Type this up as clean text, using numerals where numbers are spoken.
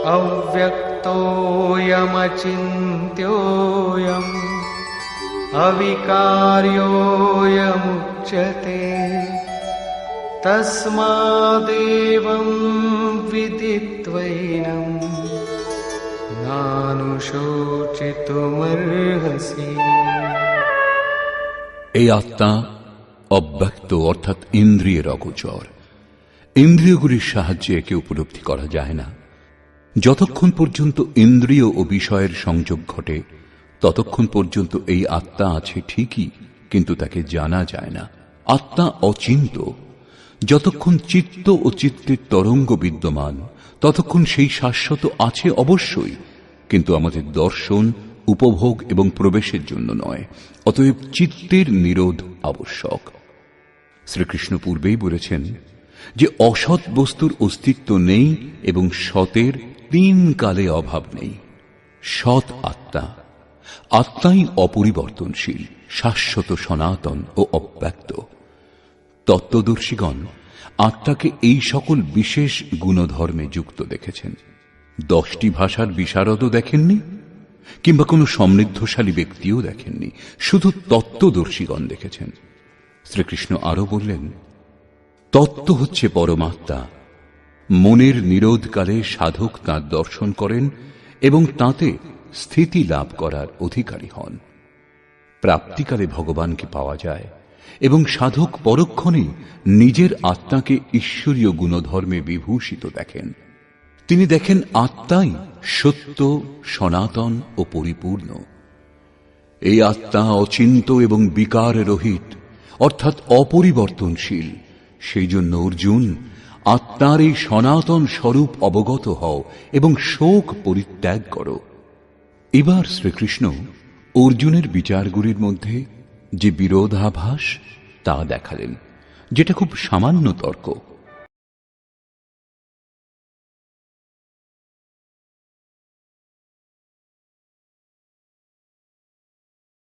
अव्यक्तोऽयमचिन्त्योऽयम् अविकार्योऽयमुच्यते तस्मादेवं विदित्वैनं नानुशोचितुमर्हसि। এই আত্মা অব্যক্ত অর্থাৎ ইন্দ্রিয়ের অগোচর। ইন্দ্রিয়গুলির সাহায্যে একে উপলব্ধি করা যায় না। যতক্ষণ পর্যন্ত ইন্দ্রিয় ও বিষয়ের সংযোগ ঘটে ততক্ষণ পর্যন্ত এই আত্মা আছে ঠিকই, কিন্তু তাকে জানা যায় না। আত্মা অচিন্ত। যতক্ষণ চিত্ত ও চিত্তের তরঙ্গ বিদ্যমান ততক্ষণ সেই শাশ্বত আছে অবশ্যই, কিন্তু আমাদের দর্শন, উপভোগ এবং প্রবেশের জন্য নয়। অতএব চিত্তের নিরোধ আবশ্যক। শ্রীকৃষ্ণ পূর্বেই বলেছেন যে অসৎ বস্তুর অস্তিত্ব নেই এবং সতের তিন কালে অভাব নেই। সৎ আত্মা, আত্মাই অপরিবর্তনশীল, শাশ্বত, সনাতন ও অব্যক্ত। তত্ত্বদর্শীগণ আত্মাকে এই সকল বিশেষ গুণধর্মে যুক্ত দেখেছেন। 10টি ভাষার বিশারদও দেখেননি, কিংবা কোনো সমৃদ্ধশালী ব্যক্তিও দেখেননি, শুধু তত্ত্বদর্শীগণ দেখেছেন। শ্রীকৃষ্ণ আরো বললেন, তত্ত্ব হচ্ছে পরমাত্মা। মনের নিরোধকালে সাধক তাঁর দর্শন করেন এবং তাতে স্থিতি লাভ করার অধিকারী হন। প্রাপ্তিকালে ভগবানকে পাওয়া যায় এবং সাধক পরক্ষণেই নিজের আত্মাকে ঈশ্বরীয় গুণধর্মে বিভূষিত দেখেন। তিনি দেখেন আত্মাই সত্য, সনাতন ও পরিপূর্ণ। এই আত্মা অচিন্ত এবং বিকার রহিত অর্থাৎ অপরিবর্তনশীল। সেই জন্য অর্জুন, আত্মার এই সনাতন স্বরূপ অবগত হও এবং শোক পরিত্যাগ করো। এবার শ্রীকৃষ্ণ অর্জুনের বিচারগুলির মধ্যে যে বিরোধাভাস তা দেখালেন, যেটা খুব সামান্য তর্ক।